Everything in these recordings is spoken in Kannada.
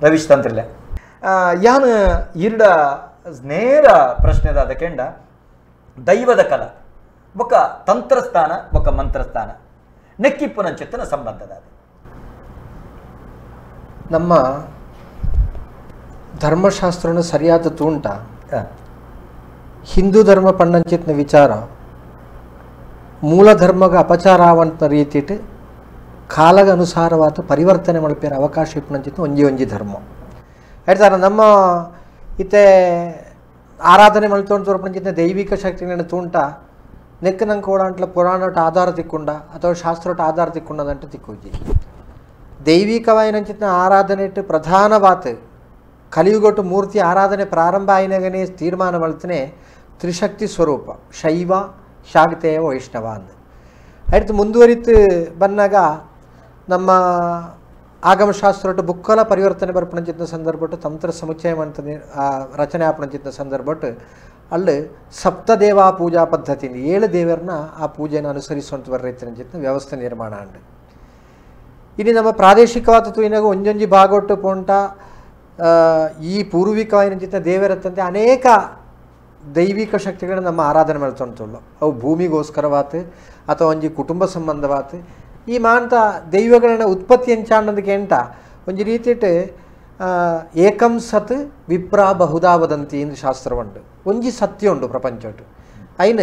ರವಿಶ್ ತಂತ್ರಿಲೆ ಯಾನ್ ಇರ್ಡ ನೇರ ಪ್ರಶ್ನೆದಾದ ಕೆಂಡ ದೈವದ ಕಲ ಬೊಕ್ಕ ತಂತ್ರಸ್ಥಾನ ಬೊಕ್ಕ ಮಂತ್ರಸ್ಥಾನ ನೆಕ್ಕಿಪ್ಪುನಂಚಿತ್ತನ ಸಂಬಂಧದ ನಮ್ಮ ಧರ್ಮಶಾಸ್ತ್ರನ ಸರಿಯಾದ ತೂಂಟ ಹಿಂದೂ ಧರ್ಮ ಪಣ್ಣಂಚಿತ್ನ ವಿಚಾರ ಮೂಲ ಧರ್ಮಗ ಅಪಚಾರ ಆವಂತ ರೀತಿಟ್ ಕಾಲಗ ಅನುಸಾರವಾದ ಪರಿವರ್ತನೆ ಮಲ್ಪೇರ ಅವಕಾಶ ಇಪ್ಪನಂಚಿತ್ನ ಒಂಜಿ ಧರ್ಮ ಹೇಳ್ತಾರೆ ನಮ್ಮ ಇತ್ತೆ ಆರಾಧನೆ ಮಲ್ತೊಂಡು ತೋರ್ಪಂಚಿತ್ನ ದೈವಿಕ ಶಕ್ತಿಗಳನ್ನ ತೂಂಟ ನೆಕ್ಕ ನಂಗೆ ಓಡಾಂಟ್ಲ ಪುರಾಣಟ ಆಧಾರ ತಿಕ್ಕೊಂಡ ಅಥವಾ ಶಾಸ್ತ್ರಟ ಆಧಾರ ತಿಕ್ಕೊಂಡದಂಟ ತಿಕ್ಕೋಜಿ ದೈವಿಕವಾಯಿನಂಚಿತ್ನ ಆರಾಧನೆ ಇಟ್ಟು ಪ್ರಧಾನವಾತ ಕಲಿಯುಗೊಟ್ಟು ಮೂರ್ತಿ ಆರಾಧನೆ ಪ್ರಾರಂಭ ಆಯ್ನಾಗನೇ ತೀರ್ಮಾನ ಮಲ್ತನೆ ತ್ರಿಶಕ್ತಿ ಸ್ವರೂಪ ಶೈವ ಶಾಕ್ತೇಯ ವೈಷ್ಣವ ಅಂದ ಆಯ್ತು ಮುಂದುವರಿತು ಬಂದಾಗ ನಮ್ಮ ಆಗಮಶಾಸ್ತ್ರ ಬುಕ್ಕಲ ಪರಿವರ್ತನೆ ಬರ್ಪಣಚಿತ್ನ ಸಂದರ್ಭಟ್ಟು ತಂತ್ರ ಸಮುಚ್ಚಯ ಅಂತ ರಚನೆ ಆಪಣಚಿತ್ನ ಸಂದರ್ಭಟ್ಟು ಅಲ್ಲಿ ಸಪ್ತದೇವ ಪೂಜಾ ಪದ್ಧತಿಯಿಂದ 7 ದೇವರನ್ನ ಆ ಪೂಜೆಯನ್ನು ಅನುಸರಿಸುವಂತ ಬರ್ರೈತಿನ ವ್ಯವಸ್ಥೆ ನಿರ್ಮಾಣ ಅಂಡ್ ಇನ್ನು ನಮ್ಮ ಪ್ರಾದೇಶಿಕವಾದ ತುಯಿನಾಗ ಒಂಜೊಂಜಿ ಭಾಗೊಟ್ಟು ಪೋಂಟ ಈ ಪೂರ್ವಿಕವಾಯಿನ ದೇವರತ್ತಂತೆ ಅನೇಕ ದೈವಿಕ ಶಕ್ತಿಗಳನ್ನ ನಮ್ಮ ಆರಾಧನೆ ಮಾಡ್ತೊಂತುಳ್ಳು ಅವು ಭೂಮಿಗೋಸ್ಕರವಾತ ಅಥವಾ ಒಂಜಿ ಕುಟುಂಬ ಸಂಬಂಧವಾತ ಈ ಮಾಂತ ದೈವಗಳನ್ನ ಉತ್ಪತ್ತಿ ಎಂಚಾಂಡದಕ್ಕೆ ಎಂಟ ಒಂಜಿ ರೀತಿಟ್ ಏಕಂ ಸತ್ ವಿಪ್ರ ಬಹುದಾ ವದಂತಿ ಎಂದು ಶಾಸ್ತ್ರ ಉಂಡು ಒಂಜಿ ಸತ್ಯ ಉಂಡು ಪ್ರಪಂಚಟ್ಟು ಅಯ್ನ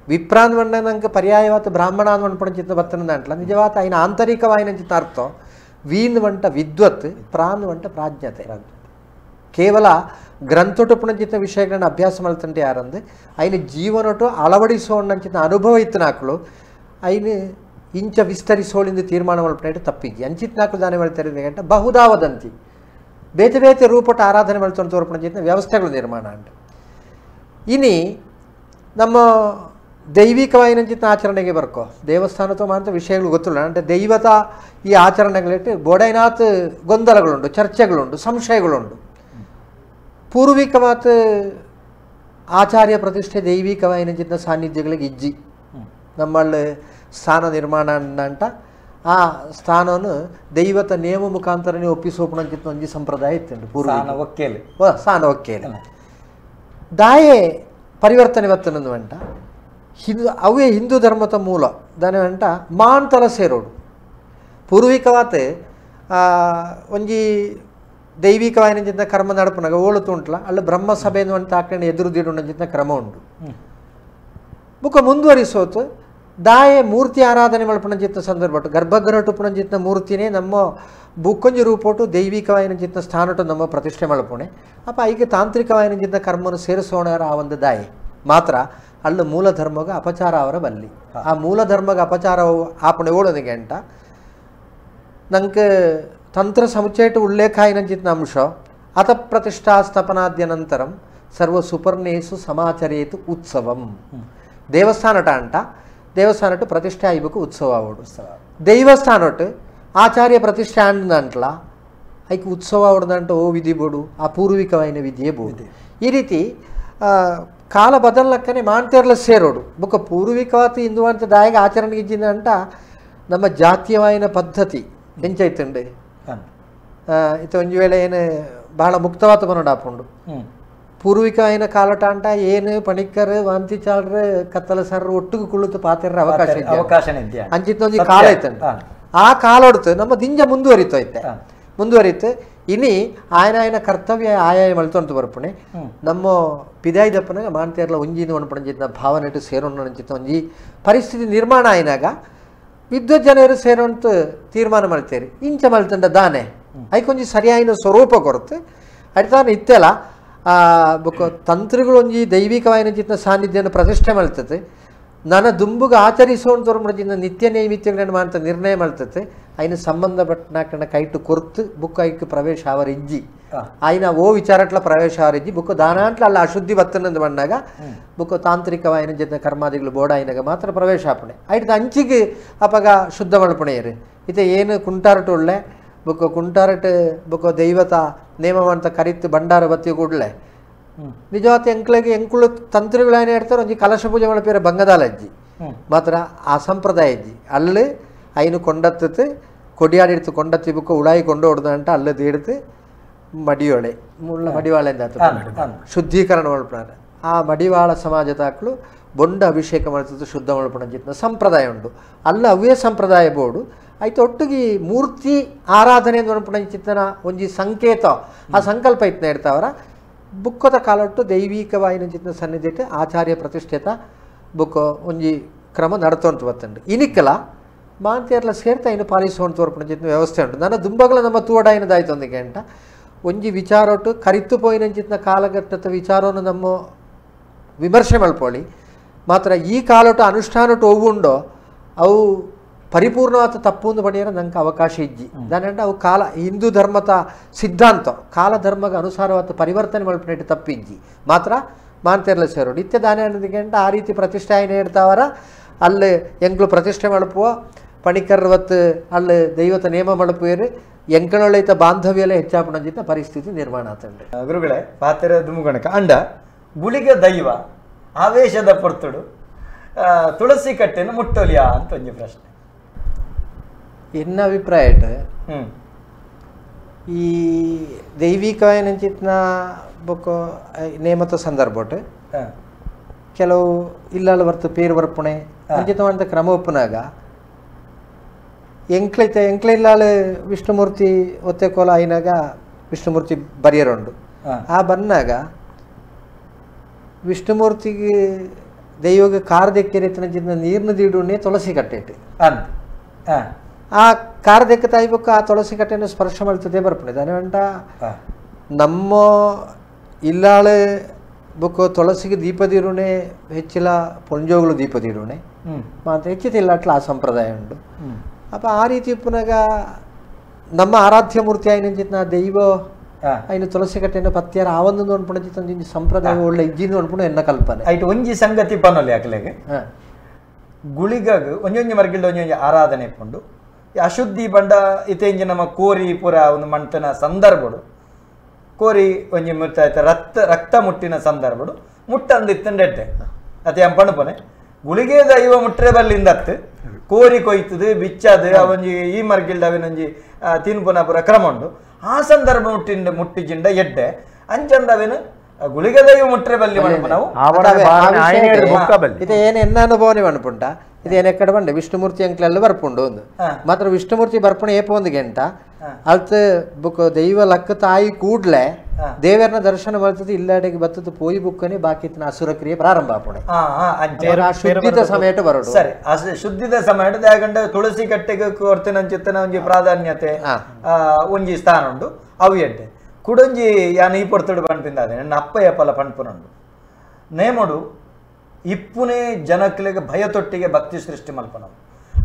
ವಿಪ್ರಾನ್ ವಂಡ ನಂಗೆ ಪರ್ಯಾಯವಾತ ಬ್ರಾಹ್ಮಣಾನ್ ವಂಡ್ಪಣಚಿತ್ತ ಬರ್ತನ ಅಂಟ್ಲ ನಿಜವಾತ ಅಯ್ನ ಆಂತರಿಕವಾಯಿನಂಚಿತ್ತ ಅರ್ಥ ವೀನ್ ವಂಟ ವಿದ್ವತ್ ಪ್ರಾನ್ ವಂಟ ಪ್ರಾಜ್ಞತೆ ಕೇವಲ ಗ್ರಂಥೊಟ್ಟು ಪುಣಚಿತ್ತ ವಿಷಯಗಳನ್ನ ಅಭ್ಯಾಸ ಮಾಡ್ತಂತೆ ಯಾರಂದು ಅಯ್ನ ಜೀವನೊಟ್ಟು ಅಳವಡಿಸೋಣಂಚಿತ್ತ ಅನುಭವ ಇತ್ತನಾಕ್ಳು ಅಯ್ನ ಇಂಚ ವಿಸ್ತರಿಸೋಳಿಂದ ತೀರ್ಮಾನ ಮಲ್ಪನೆ ತಪ್ಪಿಗೆ ಅಂಚಿತ್ನಾಕ್ಳು ದಾನೆ ಮಾಡ್ತಾರೆ ಗಂಟ ಬಹುದಾ ವದಂತಿ ಬೇತೆ ಬೇತೆ ರೂಪಟ್ಟು ಆರಾಧನೆ ಮಾಡ್ಕೊಂಡು ತೋರ್ಪಣಚಿತ್ತ ವ್ಯವಸ್ಥೆಗಳು ನಿರ್ಮಾಣ ಅಂಟ ಇನಿ ನಮ್ಮ ದೈವಿಕವಾಯಿನಂಚಿತ್ತ ಆಚರಣೆಗೆ ಬರ್ಕೋ ದೇವಸ್ಥಾನದ ಮಾತ್ರ ವಿಷಯಗಳು ಗೊತ್ತಿಲ್ಲ ಅಂದರೆ ದೈವತ ಈ ಆಚರಣೆಗಳಿಟ್ಟು ಬೋಡೈನಾಥ್ ಗೊಂದಲಗಳುಂಟು ಚರ್ಚೆಗಳುಂಟು ಸಂಶಯಗಳುಂಟು ಪೂರ್ವಿಕವಾದ ಆಚಾರ್ಯ ಪ್ರತಿಷ್ಠೆ ದೈವಿಕವಾಯಿನಂಚಿತ್ತ ಸಾನ್ನಿಧ್ಯಗಳಿಗೆ ಇಜ್ಜಿ ನಮ್ಮಲ್ಲಿ ಸ್ಥಾನ ನಿರ್ಮಾಣ ಅಂಟ ಆ ಸ್ಥಾನವನ್ನು ದೈವತ ನೇಮ ಮುಖಾಂತರನೇ ಒಪ್ಪಿಸೋಪಣಂಚಿತ್ತ ಒಂಜಿ ಸಂಪ್ರದಾಯ ಇತ್ತು ಪೂರ್ವ ಒಕ್ಕೇಲಿ ಸ್ಥಾನ ಒಕ್ಕೇಲಿ ದಾಯೆ ಪರಿವರ್ತನೆ ಬರ್ತನಂದು ಅಂಟ ಅವೇ ಹಿಂದೂ ಧರ್ಮದ ಮೂಲ ದಾನೆ ಅಂಟ ಮಾಂತಲ ಸೇರೋಡು ಪೂರ್ವಿಕವಾತ ಒಂಜಿ ದೈವಿಕವಾಯಿನಂಚಿತ್ತ ಕರ್ಮ ನಡಪನಾಗ ಓಳುತ್ತು ಉಂಟ್ಲ ಅಲ್ಲಿ ಬ್ರಹ್ಮ ಸಭೆಯನ್ನು ಅಂತ ಹಾಕೊಂಡು ಎದುರುದಿಡುನಂಚಿತ್ತ ಕ್ರಮ ಉಂಟು ಬುಕ್ಕ ಮುಂದುವರಿಸೋತು ದಾಯೆ ಮೂರ್ತಿ ಆರಾಧನೆ ಮಲ್ಪಣಂಚಿತ್ತ ಸಂದರ್ಭ ಗರ್ಭಗೃಹಟುಪಣಂಚಿತ್ತ ಮೂರ್ತಿನೇ ನಮ್ಮ ಬುಕ್ಕೊಂಜಿ ರೂಪೋಟು ದೈವಿಕವಾಯಿನಂಚಿತ್ತ ಸ್ಥಾನಟು ನಮ್ಮ ಪ್ರತಿಷ್ಠೆ ಮಲ್ಪಣೆ ಅಪ್ಪ ಈಗ ತಾಂತ್ರಿಕವಾಯಿನಂಚಿತ್ತ ಕರ್ಮನು ಸೇರಿಸೋಣರ ಆ ಒಂದು ದಾಯೆ ಮಾತ್ರ ಅಲ್ಲಿ ಮೂಲ ಧರ್ಮಗ ಅಪಚಾರ ಅವರ ಬಲ್ಲಿ ಆ ಮೂಲ ಧರ್ಮಗ ಅಪಚಾರ ಆಪಣೆ ಓಡೋದಿಗೆ ಅಂಟ ನಂಗೆ ತಂತ್ರ ಸಮುಚ್ಚಯಟ ಉಲ್ಲೇಖ ಆಯ್ನಂಚಿತ್ನ ಅಂಶ ಅತ ಪ್ರತಿಷ್ಠಾ ಸ್ಥಾಪನಾದ್ಯ ನಂತರಂ ಸರ್ವ ಸುಪರ್ಣೇಸು ಸಮಾಚರೇತು ಉತ್ಸವಂ ದೇವಸ್ಥಾನಟ ಅಂಟ ದೇವಸ್ಥಾನಟ್ಟು ಪ್ರತಿಷ್ಠೆ ಆಯ್ಬೇಕು ಉತ್ಸವ ಅವಡು ದೈವಸ್ಥಾನಟ್ಟು ಆಚಾರ್ಯ ಪ್ರತಿಷ್ಠೆ ಅಂಟ್ಲ ಐಕ್ ಉತ್ಸವ ಅವಡ್ದಂಟ ಓ ವಿಧಿ ಬೋಡು ಅಪೂರ್ವಿಕವಾಯಿನ ವಿಧಿಯೇ ಬೋದು ಈ ರೀತಿ ಕಾಲ ಬದಲಕ್ಕನೆ ಮಾಡ್ತಿರ್ಲ ಸೇರೋಡು ಬುಕ್ಕ ಪೂರ್ವಿಕವಾತ ಹಿಂದೂ ಅಂತ ದಾಯಿಗೆ ಆಚರಣೆಗೆ ಇದ್ದಿನ ಅಂಟ ನಮ್ಮ ಜಾತೀಯವಾಯಿನ ಪದ್ಧತಿ ಎಂಚೈತಂಡೆ ಇತ್ತು ಒಂಜಿ ವೇಳೆ ಏನು ಬಹಳ ಮುಕ್ತವಾತ ಬನ್ನೋಡಾಪುಂಡು ಪೂರ್ವಿಕವಾಯಿನ ಕಾಲಟ ಅಂಟ ಏನು ಪಣಿಕರ್ ವಾಂತಿ ಚಾಲ್ರ ಕತ್ತಲ ಸರ್ ಒಟ್ಟಿಗೆ ಕುಳ್ಳುತ್ತು ಪಾತಿರ ಅವಕಾಶ ಅಂಚಿತ್ತ ಒಂಜಿ ಕಾಲ ಐತಂಟ ಆ ಕಾಲ ಹೊಡ್ತು ನಮ್ಮ ದಿಂಜ ಮುಂದುವರಿತು ಐತೆ ಮುಂದುವರಿತು ಇನಿ ಆಯನ ಕರ್ತವ್ಯ ಆಯಾಯ ಮಲ್ತೊಂತು ಬರ್ಪಣೆ ನಮ್ಮ ಪಿದಾಯ್ದಪ್ಪನಾಗ ಮಾಡ್ತಿರಲ್ಲ ಒಂಜಿನ ಒಣಪಣಂಚಿತ್ತ ಭಾವನೆಟ್ಟು ಸೇರೋಣ ಅಂಚಿತ್ತ ಒಂಜಿ ಪರಿಸ್ಥಿತಿ ನಿರ್ಮಾಣ ಆಯ್ನಾಗ ವಿದ್ವತ್ ಜನರು ಸೇರುವಂತ ತೀರ್ಮಾನ ಮಾಡ್ತೇರಿ ಇಂಚ ಮಲ್ತಂಡ ದಾನೆ ಐಕೊಂಜಿ ಸರಿಯಾಯಿನ ಸ್ವರೂಪ ಕೊರತೆ ಅಡ್ತಾನೆ ಇತ್ತೆಲ್ಲ ಬೊಕ್ಕ ತಂತ್ರಗಳು ಒಂಜಿ ದೈವಿಕವಾಯಿನ ಸಾನ್ನಿಧ್ಯನ ಪ್ರತಿಷ್ಠೆ ಮಲ್ತತೆ ನನ್ನ ದುಂಬುಗ ಆಚರಿಸೋಣ ತೋರ್ಮಡಿನ ನಿತ್ಯ ನೈಮಿತ್ಯಗಳನ್ನು ಮಾಡ್ತಾ ನಿರ್ಣಯ ಮಾಡ್ತತೆ ಅಯ್ನ ಸಂಬಂಧಪಟ್ಟನ ಕೈಟು ಕೊರ್ತು ಬುಕ್ ಐಕ್ ಪ್ರವೇಶ ಅವರ ಇಜ್ಜಿ ಅಯ್ನ ಓ ವಿಚಾರಟ್ಲ ಪ್ರವೇಶ ಅವರ ಇಜ್ಜಿ ಬುಕ್ ದಾನಾಂಟ್ಲ ಅಲ್ಲ ಅಶುದ್ಧಿ ಬತ್ತನಂದು ಬಂದಾಗ ಬುಕ್ ತಾಂತ್ರಿಕವಾಯಿನ ಜೊತೆ ಕರ್ಮಾದಿಗಳು ಬೋಡ ಆಯ್ನಾಗ ಮಾತ್ರ ಪ್ರವೇಶ ಆಪಣೆ ಐಟ್ ಅಂಚಿಗೆ ಅಪಗ ಶುದ್ಧ ಮಲ್ಪಣೆಯರು ಇತೆ ಏನು ಕುಂಟಾರಟು ಒಳ್ಳೆ ಬುಕ್ ಕುಂಟಾರಟ್ ಬುಕ್ ದೈವತ ನೇಮ ಅಂತ ಕರಿತು ಭಂಡಾರ ಬತ್ತಿ ಕೂಡಲೇ ನಿಜವಾತ ಎಂಕ್ಳಿಗೆ ಎಂಕುಳು ತಂತ್ರಗಳು ಏನು ಹೇಳ್ತಾರೆ ಒಂಜಿ ಕಲಶ ಪೂಜೆ ಮಲ್ಪೇರ ಬಂಗದಾಲ ಅಜ್ಜಿ ಮಾತ್ರ ಆ ಸಂಪ್ರದಾಯ ಅಜ್ಜಿ ಅಲ್ಲಿ ಐನು ಕೊಂಡತ್ತು ಕೊಡಿಯಾಡಿಡ್ತು ಕೊಂಡತ್ತಿ ಬುಕ್ಕ ಉಳಾಯಿ ಕೊಂಡು ಹೊಡ್ದ ಅಂಟ ಅಲ್ಲದು ಹಿಡ್ತು ಮಡಿಯೋಳೆ ಮುಳ್ಳ ಮಡಿವಾಳೆಂದ ಶುದ್ಧೀಕರಣ ಮಲ್ಪನಾರೆ ಆ ಮಡಿವಾಳ ಸಮಾಜದಾಕ್ಲು ಬೊಂಡ ಅಭಿಷೇಕ ಮಾಡ್ತಿದ್ದು ಶುದ್ಧ ಮಲ್ಪಣ ಜಿತ್ನ ಸಂಪ್ರದಾಯ ಉಂಟು ಅಲ್ಲ ಅವೇ ಸಂಪ್ರದಾಯ ಬೋಡು ಆಯ್ತು ಒಟ್ಟಿಗೆ ಮೂರ್ತಿ ಆರಾಧನೆ ಮಲ್ಪಣ ಚಿತ್ತನ ಒಂಜಿ ಸಂಕೇತ ಆ ಸಂಕಲ್ಪ ಇತ್ನ ಇರ್ತಾವರ ಬುಕ್ಕದ ಕಾಲೊಟ್ಟು ದೈವಿಕವಾಯಿನ ಚಿತ್ನ ಸನ್ನಿಧಿಟ್ಟು ಆಚಾರ್ಯ ಪ್ರತಿಷ್ಠಿತ ಬುಕ್ ಒಂಜಿ ಕ್ರಮ ನಡ್ತೊಂತು ಬತ್ತಂಡು ಇನಿಕ್ಕಲ ಮಾಂತಿಯರ್ಲ ಸೇರ್ತಾ ಇನ್ನು ಪಾಲಿಸುವಂತ ತೋರ್ಪಣ ಚಿತ್ನ ವ್ಯವಸ್ಥೆ ಉಂಟು ನನ್ನ ದುಂಬಗಳ ನಮ್ಮ ತೂಡಾಯಿನದಾಯ್ತು ಒಂದಿಗೆ ಅಂತ ಒಂಜಿ ವಿಚಾರೊಟ್ಟು ಕರಿತು ಪೋಯಿನ ಚಿತ್ನ ಕಾಲಘಟ್ಟದ ವಿಚಾರವನ್ನು ನಮ್ಮ ವಿಮರ್ಶೆ ಮಲ್ಪೊಳಿ ಮಾತ್ರ ಈ ಕಾಲೊಟ್ಟು ಅನುಷ್ಠಾನಟ್ಟು ಅವು ಅವು ಪರಿಪೂರ್ಣವಾದ ತಪ್ಪು ಪಡೆಯರ ನಂಗೆ ಅವಕಾಶ ಇಜ್ಜಿ ದಾನಂಡ ಅವು ಕಾಲ ಹಿಂದೂ ಧರ್ಮದ ಸಿದ್ಧಾಂತ ಕಾಲ ಧರ್ಮಕ್ಕೆ ಅನುಸಾರವಾದ ಪರಿವರ್ತನೆ ಮಲ್ಪನೆಟ್ಟು ತಪ್ಪಿಜ್ಜಿ ಮಾತ್ರ ಮಾಂತೆರ್ಲ ಸೇರೋಡು ನಿತ್ಯ ದಾನ ಅನ್ನೋದಕ್ಕೆ ಆ ರೀತಿ ಪ್ರತಿಷ್ಠೆ ಆಯ್ನ ಇಡ್ತಾವರ ಅಲ್ಲಿ ಎಂಕ್ಳು ಪ್ರತಿಷ್ಠೆ ಮಲ್ಪುವ ಪಣಿಕರ್ವತ್ತು ಅಲ್ಲಿ ದೈವತ ನೇಮ ಮಲ್ಪುವೇರು ಎಂಕಳೊಳೈತ ಬಾಂಧವ್ಯಲೇ ಹೆಚ್ಚಾಪಣಜಿತ ಪರಿಸ್ಥಿತಿ ನಿರ್ಮಾಣ ಆತಂಡೆ ಗುರುಗಳೇ ಪಾತ್ರ ದುಮುಗಣಕ ಅಂಡ ಗುಳಿಗ ದೈವ ಆವೇಶದ ಪೊರ್ತುಡು ತುಳಸಿ ಕಟ್ಟೆಯನ್ನು ಮುಟ್ಟೋಲಿಯಾ ಅಂತ ಒಂದು ಪ್ರಶ್ನೆ ಎನ್ನ ಅಭಿಪ್ರಾಯ ಈ ದೈವಿಕವಾಯಿನ ಚಿತ್ನ ಬೊಕ್ಕ ನೇಮತ ಸಂದರ್ಭ ಕೆಲವು ಇಲ್ಲಾಳು ಬರ್ತು ಪೇರು ಬರ್ಪಣೆ ಅಂಚಿತವಂತ ಕ್ರಮ ಒಪ್ಪನಾಗ ಎಂಕ್ಲಿಲ್ಲಾಳು ವಿಷ್ಣುಮೂರ್ತಿ ಒತ್ತೆಕೋಲ ಆಯ್ನಾಗ ವಿಷ್ಣುಮೂರ್ತಿ ಬರೆಯರುಂಡು ಆ ಬಂದಾಗ ವಿಷ್ಣುಮೂರ್ತಿಗೆ ದೈವಗೆ ಕಾರ್ದೆಕ್ಕೆರೆತ್ತಿನ ಚಿನ್ನ ನೀರ್ನ ದೀಡುಣ್ಣೆ ತುಳಸಿ ಕಟ್ಟೆಟ್ಟು ಆ ಕಾರ್ದೆಕ್ಕ ತಾಯಿ ಬೊಕ್ಕ ಆ ತುಳಸಿ ಕಟ್ಟೆಯನ್ನು ಸ್ಪರ್ಶ ಮಾಡ್ತದೆ ಬರ್ಪಣೆ ದಾನೆ ಅಂಟ ನಮ್ಮ ಇಲ್ಲಾಳು ಬೊಕ್ಕ ತುಳಸಿಗೆ ದೀಪದಿರುಣೆ ಹೆಚ್ಚಿಲ ಪೊಂಜೋಗಳು ದೀಪದಿರುಣೆ ಮಾತ್ರ ಹೆಚ್ಚಿತಿಲ್ಲ ಅಟ್ಲ ಆ ಸಂಪ್ರದಾಯ ಉಂಟು ಅಪ್ಪ ಆ ರೀತಿ ಪುನಗ ನಮ್ಮ ಆರಾಧ್ಯ ಮೂರ್ತಿ ಆಯ್ನ ಚಿತ್ನ ದೈವ అయిన ತುಳಸಿ ಕಟ್ಟೆನ ಪತ್ಯಾರ ಆ ಒಂದು ನೋಡ್ಪುಣ ಚಿತ್ತ ಸಂಪ್ರದಾಯ ಒಳ್ಳೆ ಇಜ್ಜಿನ ನೋಡ್ಪುಣ ಎನ್ನ ಕಲ್ಪನೆ ಐಟ್ ಒಂಜಿ ಸಂಗತಿ ಪನ್ನೊಲಿ ಅಕ್ಲೆಗೆ ಗುಳಿಗಾಗ ಒಂಜೊಂಜಿ ಮರ್ಗಿಲ್ದ ಒಂಜೊಂಜಿ ಆರಾಧನೆ ಪುಂಡು ಅಶುದ್ಧಿ ಬಂಡ ಇತೆಂಜಿ ನಮ್ಮ ಕೋರಿ ಪುರ ಒಂದು ಮಂಟನ ಸಂದರ್ಭಡು ಕೋರಿ ಒಂಜಿ ಮುಟ್ಟ ರಕ್ತ ಮುಟ್ಟಿನ ಸಂದರ್ಭಡು ಮುಟ್ಟಂದಿತ್ತಂಡೆಟ್ಟೆ ಅತೆ ಪಣಪನೆ ಗುಳಿಗೆ ದೈವ ಮುಟ್ರೆ ಬಲ್ಲಿಂದತ್ತು ಕೋರಿ ಕೊಯ್ತದು ಬಿಚ್ಚದು ಅವೊಂಜಿ ಈ ಮರ್ಗಿಲ್ದ ಅವನೊಂಜಿ ತಿನ್ಪುನ ಪುರ ಕ್ರಮ ಉಂಡು ಆ ಸಂದರ್ಭ ಮುಟ್ಟಿಜಿಂಡ ಎಡ್ಡೆ ಅಂಚಂದವೇನು ಗುಳಿಗೆ ದೈವ ಮುಟ್ರೆ ಬಲ್ಲಿ ನಾವು ಇದು ಏನು ಎನ್ನ ಅನುಭವನೆ ಮನ್ಪುಂಟ ಇದು ಏನೆಕ್ಕಡ ಬಂಡೆ ವಿಷ್ಣುಮೂರ್ತಿ ಅಂಕ್ಲೆಲ್ಲ ಬರ್ಪುಂಡು ಒಂದು ಮಾತ್ರ ವಿಷ್ಣುಮೂರ್ತಿ ಬರ್ಪುಣ ಏಪ ಒಂದು ಗಂಟ ಅಲ್ತ ಬುಕ್ ದೈವ ಲಕ್ಕ ತಾಯಿ ಕೂಡ್ಲೆ ದೇವರನ್ನ ದರ್ಶನ ಮಾಡ್ತದೆ ಇಲ್ಲಾಡೆಗೆ ಬತ್ತದ ಪೋಯಿ ಬುಕ್ಕನೆ ಬಾಕಿತ್ನ ಅಸುರ ಕ್ರಿಯೆ ಪ್ರಾರಂಭ ಆಪುಣೆ ಶುದ್ಧಿತ ಸಮಯಟ ಬರೋಡು ಸರಿ ಶುದ್ಧಿದ ಸಮಯಟ ದಾಗಂಡ ತುಳಸಿ ಕಟ್ಟೆಗೆ ಕೊರ್ತಿನ ಚಿತ್ತನ ಒಂಜಿ ಪ್ರಾಧಾನ್ಯತೆ ಒಂಜಿ ಸ್ಥಾನ ಉಂಡು ಅವು ಎಡ್ಡೆ ಕುಡೊಂಜಿ ಯಾನ ಈ ಪೊರ್ತುಡು ಪಣ್ಪಿಂದಾದೆ ನನ್ನ ಅಪ್ಪಯ್ಯ ಪಲ ಪಣ್ಪುನುಂಡು ನೇಮಡು ಇಪ್ಪುನೇ ಜನಕ್ಲೆಗೆ ಭಯ ತೊಟ್ಟಿಗೆ ಭಕ್ತಿ ಸೃಷ್ಟಿ ಮಲ್ಪನವು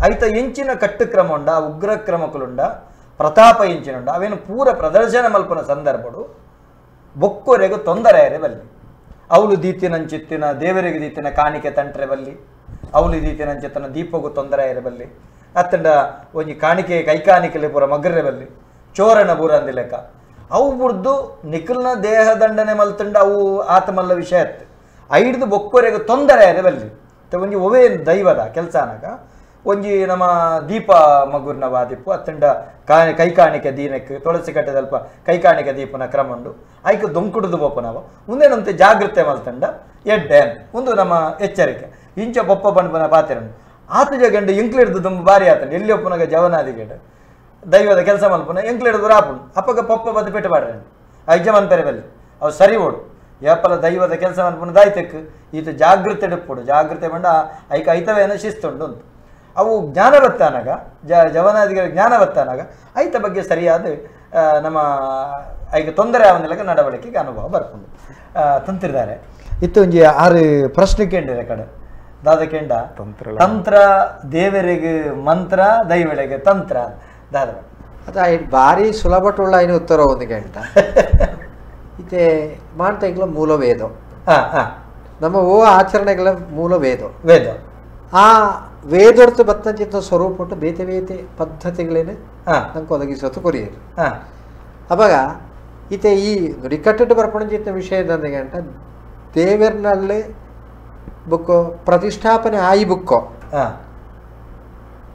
ಐತ ಎಂಚಿನ ಕಟ್ಟುಕ್ರಮ ಉಂಡ ಉಗ್ರ ಕ್ರಮಕುಲುಂಡ ಪ್ರತಾಪ ಎಂಚಿನುಂಡ ಅವೇನು ಪೂರ ಪ್ರದರ್ಶನ ಮಲ್ಪನ ಸಂದರ್ಭಡು ಬೊಕ್ಕೊರೆಗೂ ತೊಂದರೆ ಅರೆ ಬಲ್ಲಿ ಅವಳು ದೀತಿನಂಚಿತ್ತಿನ ದೇವರಿಗೆ ದೀತಿನ ಕಾಣಿಕೆ ತಂಟ್ರೆ ಬಲ್ಲಿ ಅವಳು ದೀತಿನಂಚಿತ್ತನ ದೀಪಗೂ ತೊಂದರೆ ಇರೆ ಬಲ್ಲಿ ಅತ್ತಂಡ ಒಂಜಿ ಕಾಣಿಕೆ ಕೈಕಾಣಿಕೆಲೆ ಪೂರ ಮಗ್ರೆ ಬಲ್ಲಿ ಚೋರನ ಬೂರ ಅಂದಿ ಲೆಕ್ಕ ಅವು ಬುಡ್ದು ನಿಖಲ್ನ ದೇಹ ದಂಡನೆ ಮಲ್ತಂಡ ಅವು ಆತ ಮಲ್ಲ ವಿಷಯ ಇತ್ತು ಐಡ್ದು ಬೊಕ್ಕೊರೆಗೂ ತೊಂದರೆ ಅರೆ ಬಲ್ಲಿ ಒಂಜಿ ಒವೇ ದೈವದ ಕೆಲಸ ಅನಾಗ ಒಂಜಿ ನಮ್ಮ ದೀಪ ಮಗುರ್ನ ವಾದಿಪ್ಪು ಅತ್ತಂಡ ಕೈಕಾಣಿಕೆ ದೀನಕ್ಕೆ ತುಳಸಿ ಕಟ್ಟೆದಲ್ಪ ಕೈಕಾಣಿಕೆ ದೀಪನ ಕ್ರಮ ಉಂಡು ಐಕ ದೊಂಕುಡುದು ಬೊಪ್ಪ ನಾವು ಮುಂದೇನಂತೆ ಜಾಗೃತೆ ಮಲ್ತಂಡ ಎಡ್ಡೆ ಒಂದು ನಮ್ಮ ಎಚ್ಚರಿಕೆ ಇಂಚ ಬೊಪ್ಪ ಬಣ್ಪನ ಪಾತಿರನು ಆತ ಜಗಂಡು ಎಂಕ್ಲಿಡ್ದು ತುಂಬ ಭಾರಿ ಆತಂಡ ಎಲ್ಲಿ ಒಪ್ಪನಾಗ ಜವನಾದಿಗೇಟ ದೈವದ ಕೆಲಸ ಮಲ್ಪನ ಎಂಕ್ಲಿಡ್ದು ರಾಪುಂಡು ಅಪ್ಪಗ ಪಪ್ಪ ಬದ್ದು ಪೆಟ್ಟು ಬಾಡ್ರಿ ಐಜಮಂತರೆ ಬಲ್ಲಿ ಅವು ಸರಿ ಓಡು ಯಾಪಲ ದೈವದ ಕೆಲಸ ಮಲ್ಪನ ದಾಯ್ತಕ್ಕೆ ಈತ ಜಾಗೃತೆ ಡುಪ್ಪುಡು ಜಾಗೃತೆ ಬಂಡ ಐಕ ಐತವೇನ ಶಿಸ್ತುಂಡು ಅಂತ ಅವು ಜ್ಞಾನ ಬತ್ತಾನಾಗ ಜವನಾದಿಗಳ ಜ್ಞಾನ ಬತ್ತಾನಾಗ ಐತ ಬಗ್ಗೆ ಸರಿಯಾದ ನಮ್ಮ ಐಕ ತೊಂದರೆ ಆವನೆಲ್ಲ ನಡವಳಿಕೆಗೆ ಅನುಭವ ಬರ್ಕೊಂಡು ತಂತಿರ್ತಾರೆ ಇತ್ತು ಒಂಜಿ 6 ಪ್ರಶ್ನೆ ಕೇಂದ್ರ ಕಡೆ ದಾದ ಕೇಂಡ ತಂತ್ರ ದೇವರಿಗೆ ಮಂತ್ರ ದೈವಳಿಗೆ ತಂತ್ರ ದಾದ ಅದ ಭಾರಿ ಸುಲಭಟುಳ್ಳ ಏನು ಉತ್ತರ ಒಂದು ಗಂಟ ಇತ್ತೆ ಮಾಡ್ತಾ ಈಗಲ ಮೂಲ ವೇದ ನಮ್ಮ ಆಚರಣೆಗಳ ಮೂಲ ವೇದ ಆ ವೇದೋರ್ಥ ಬತ್ತಂಚಿತ್ತ ಸ್ವರೂಪ ಬೇತೆ ಬೇತೆ ಪದ್ಧತಿಗಳೇನು ನಂಗೆ ಒದಗಿಸೋದು ಕೊರಿಯರು ಅವಾಗ ಈತೆ ಈ ನುಡಿಕಟ್ಟಿಟ್ಟು ಬರ್ಪಣಚಿತ್ತ ವಿಷಯದಂದೆ ಗಂಟ ದೇವರ್ನಲ್ಲಿ ಬುಕ್ಕೋ ಪ್ರತಿಷ್ಠಾಪನೆ ಆಯಿ ಬುಕ್ಕೋ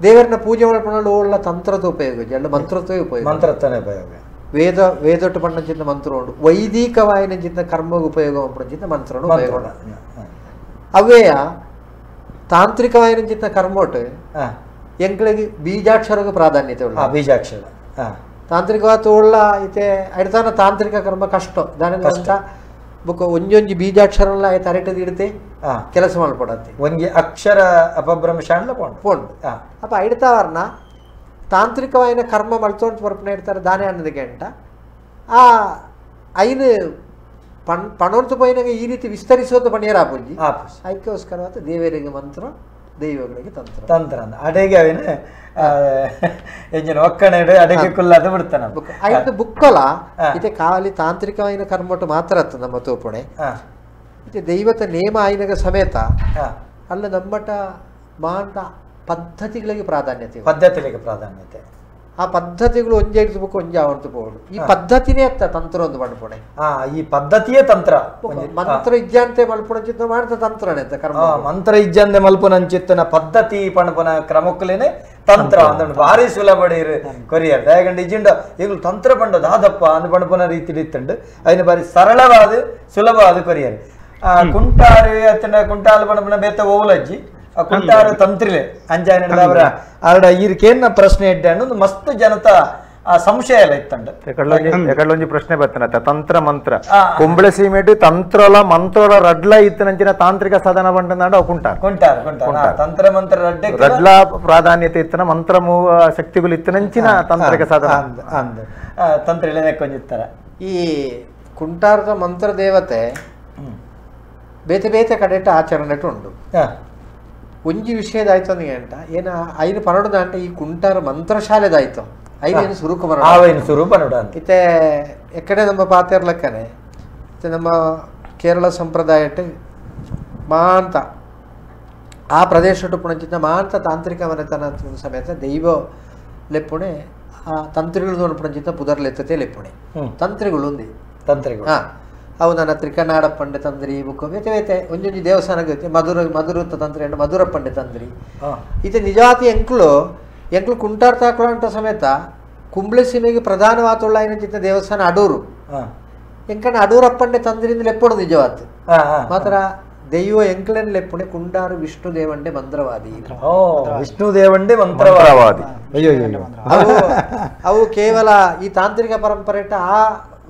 ದೇವರನ್ನ ಪೂಜೆ ಮಾಡ್ಕೊಂಡು ಒಳ್ಳ ತಂತ್ರದ ಉಪಯೋಗ ಎಲ್ಲ ಮಂತ್ರತ್ವೇ ಉಪಯೋಗ ಮಂತ್ರತ್ವನೇ ಉಪಯೋಗ వేదొట్టు పండించిన మంత్రుడు వైదికమైన కర్మకు ఉపయోగం పండించిన మంత్రుడు అవేయ ತಾಂತ್ರಿಕವಾದ ಕರ್ಮೋಟ್ ಎಂಕ್ಳಿಗೆ ಬೀಜಾಕ್ಷರಕ್ಕೆ ಪ್ರಾಧಾನ್ಯತೆ ಉಳ್ಳ ಬೀಜಾಕ್ಷರ ತಾಂತ್ರಿಕವಾದ ಉಳ್ಳ ಐತೆ ಅಡ್ತಾನ ತಾಂತ್ರಿಕ ಕರ್ಮ ಕಷ್ಟ ದಾನಿಂದ ಬುಕ್ ಒಂಜೊಂಜಿ ಬೀಜಾಕ್ಷರ ಆಯ್ತು ಅರೆಟದು ಇಡ್ತೆ ಕೆಲಸ ಮಾಡ್ಕೊಡತ್ತೆ ಒಂಜಿ ಅಕ್ಷರ ಅಪಭ್ರಂಶ ಪೋಂಡು ಅಪ್ಪ ಇಡ್ತಾವರ್ನ ತಾಂತ್ರಿಕವಾದ ಕರ್ಮ ಮಲ್ತೋಂಡು ಬರ್ಪನೆ ಇಡ್ತಾರೆ ದಾನೆ ಅನ್ನೋದಕ್ಕೆ ಅಂಟ ಆ ಐನು ಪಣೋಂತು ಪೋಯಿನಾಗ ಈ ರೀತಿ ವಿಸ್ತರಿಸೋದು ಪಣಿಯರಾಪುಂಜಿ ಅದಕ್ಕೋಸ್ಕರವಾದ ದೇವರಿಗೆ ಮಂತ್ರ ದೈವಗಳಿಗೆ ತಂತ್ರ ತಂತ್ರ ಅಂದ ಅಡೆಗೆ ಅವೇನು ಎಂಜಿನ ಒಕ್ಕಣೆ ಅಡೆಗೆ ಕುಲ್ಲದ ಬಿಡ್ತಾನ ಐದು ಬುಕ್ಕಲ ಇದೆ ಖಾಲಿ ತಾಂತ್ರಿಕವಾದ ಕರ್ಮಟ್ಟು ಮಾತ್ರ ಅತ್ತ ನಮ್ಮ ತೋಪುಣೆ ಇದೆ ದೈವತ ನೇಮ ಆಯ್ನಾಗ ಸಮೇತ ಅಲ್ಲ ನಮ್ಮಟ ಮಾಂಟ ಪದ್ಧತಿಗಳಿಗೆ ಪ್ರಾಧಾನ್ಯತೆ ಆ ಪದ್ಧತಿಗಳು ಒಂಜೆ ಇಡ್ಬೇಕು ಒಂಜೆ ಅವಂತು ಪೋಡು ಈ ಪದ್ಧತಿನೇ ಅತ್ತ ತಂತ್ರ ಒಂದು ಮಾಡ್ಪೋಣೆ ಈ ಪದ್ಧತಿಯೇ ತಂತ್ರ ಮಂತ್ರ ಇಜ್ಜಂತೆ ಮಲ್ಪುಣಂಚಿತ್ತ ಮಾಡ್ತ ತಂತ್ರನೇ ಅಂತ ಕರ್ಮ ಮಂತ್ರ ಇಜ್ಜಂತೆ ಮಲ್ಪುಣಂಚಿತ್ತನ ಪದ್ಧತಿ ಪಣಪನ ಕ್ರಮಕ್ಕಲೇನೆ ತಂತ್ರ ಅಂದ್ ಭಾರಿ ಸುಲಭ ಕೊರಿಯರ್ ಯಾಕಂದ್ರೆ ಇಜ್ಜಿಂಡ ಈಗ ತಂತ್ರ ಪಂಡ ದಾದಪ್ಪ ಅಂದ್ ಪಣಪನ ರೀತಿ ಇತ್ತಂಡು ಅದನ್ನ ಬಾರಿ ಸರಳವಾದ ಸುಲಭವಾದ ಕೊರಿಯರ್ ಕುಂಟಾರು ಅತ್ತನ ಕುಂಟಾಲು ಪಣಪನ ಬೇತ ಓಲಜ್ಜಿ ಕುಂಟಾರು ತಂತ್ರಿಲೆ ಅಂಜಾಯನ ಅವರ ಆಡ ಈರ್ಕೇನ ಪ್ರಶ್ನೆ ಇಡ್ಡೆ ಅನ್ನೋದು ಮಸ್ತ್ ಜನತಾ ಸಂಶಯ ಎಲ್ಲ ಇತ್ತಂಡು ಎಕಡೊಂಜಿ ಪ್ರಶ್ನೆ ಬರ್ತನತ್ತ ತಂತ್ರ ಮಂತ್ರ ಕುಂಬಳೆ ಸೀಮೆಟ್ ತಂತ್ರಲ ಮಂತ್ರೋಲ ರಡ್ಲ ಇತ್ತನಂಚಿನ ತಾಂತ್ರಿಕ ಸಾಧನ ಬಂಡ ಕುಂಟಾರು ತಂತ್ರ ಮಂತ್ರ ರಡ್ಲ ಪ್ರಾಧಾನ್ಯತೆ ಇತ್ತನ ಮಂತ್ರ ಶಕ್ತಿಗಳು ಇತ್ತನಂಚಿನ ತಾಂತ್ರಿಕ ಸಾಧನ ತಂತ್ರಿಲೆ ಕೊಂಜಿತ್ತರ ಈ ಕುಂಟಾರದ ಮಂತ್ರ ದೇವತೆ ಬೇತೆ ಬೇತೆ ಕಡೆಟ ಆಚರಣೆ ಉಂಟು ಒಂಜಿ ವಿಷಯದಾಯ್ತು ಅಂದ್ರೆ ಅಂಟ ಏನ ಐನು ಪರಡದ ಅಂಟ ಈ ಕುಂಟಾರ ಮಂತ್ರಶಾಲೆದಾಯ್ತು ಐನೇನು ಸ್ವರೂಪ ಇತ್ತೆ ಎಕ್ಕಡೆ ನಮ್ಮ ಪಾತೆರ್ಲಕ್ಕನೆ ಇತ್ತೆ ನಮ್ಮ ಕೇರಳ ಸಂಪ್ರದಾಯಟ್ ಮಾಂತ ಆ ಪ್ರದೇಶ ಪುಣಂಚಿನ ಮಾಂತ ತಾಂತ್ರಿಕ ಮನೆತನ ಸಮೇತ ದೈವ ಲೆಪ್ಪುಣೆ ಆ ತಂತ್ರಿಗಳು ನೋಡ್ಪುಣಂಚಿನ ಪುದರ್ಲೆತ್ತತೆ ಲೆಪ್ಪುಣೆ ತಂತ್ರಿಗಳು ఉంది ಅವು ನನ್ನ ತ್ರಿಕನಾಡ ಪಂಡೆ ತಂದ್ರಿ ಬುಕ್ ಬೇತೆ ಬೇತೆ ಒಂಜೊಂಜಿ ದೇವಸ್ಥಾನಕ್ಕೆ ಮಧುರತ್ತ ತಂತ್ರಿ ಅಂಡ್ ಮಧುರ ಪಂಡೆ ತಂದ್ರಿ ಇದು ನಿಜವಾತಿ ಎಂಕ್ಲು ಕುಂಟಾರ್ತಾಕಳ ಅಂತ ಸಮೇತ ಕುಂಬ್ಳೆ ಸೀಮೆಗೆ ಪ್ರಧಾನವಾತುಳ್ಳ ಏನಂಚಿತ್ತ ದೇವಸ್ಥಾನ ಅಡೂರು ಎಂಕನ ಅಡೂರಪ್ಪಂಡೆ ತಂದ್ರಿಂದ ಲೆಪ್ಪಡು ನಿಜವಾತ್ ಮಾತ್ರ ದೈವ ಎಂಕ್ಲೆನ್ ಲೆಪ್ಪುಣೆ ಕುಂಡಾರು ವಿಷ್ಣು ದೇವಂಡೆ ಮಂತ್ರವಾದಿ ಅವು ಕೇವಲ ಈ ತಾಂತ್ರಿಕ ಪರಂಪರೆಟ ಆ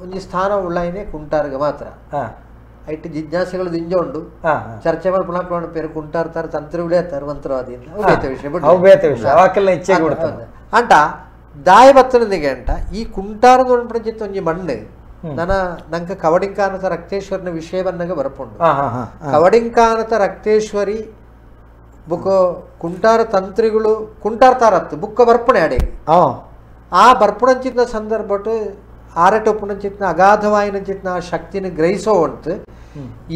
ಒಂಜಿ ಸ್ಥಾನ ಉಳ್ಳಾಯಿನೇ ಕುಂಟಾರ್ಗೆ ಮಾತ್ರ ಐಟ್ ಜಿಜ್ಞಾಸೆಗಳು ದಿಂಜೊಂಡು ಚರ್ಚೆ ಮಾಡ್ಕೊಂಡು ಪೇರು ಕುಂಟಾರ್ತಾರ ತಂತ್ರಗಳೇ ಅತ್ತಾರ ಮಂತ್ರವಾದಿ ಅಂಟ ದಾಯ ಬತ್ತನಿಗೆ ಅಂಟ ಈ ಕುಂಟಾರ ನೋಡ್ಬಿಡಿತ್ತು ಒಂಜಿ ಮಣ್ಣು ನಂಗೆ ಕವಡಿಂಕಾನತ ರಕ್ತೇಶ್ವರನ ವಿಷಯ ಬಂದಾಗ ಬರ್ಪುಂಡು ಕವಡಿಂಕಾನತ ರಕ್ತೇಶ್ವರಿ ಬುಕ್ ಕುಂಟಾರ ತಂತ್ರಿಗಳು ಕುಂಟಾರ್ತಾರತ್ತು ಬುಕ್ಕ ಬರ್ಪಣೆ ಅಡೆಗೆ ಆ ಬರ್ಪುಣಂಚಿನ ಸಂದರ್ಭಟ್ಟು ಆರಟುಪುಣಂಚಿತ್ನ ಅಗಾಧವಾಯಿನಂಚಿತ್ನ ಶಕ್ತಿನ ಗ್ರಹಿಸೋ ಉಂಟು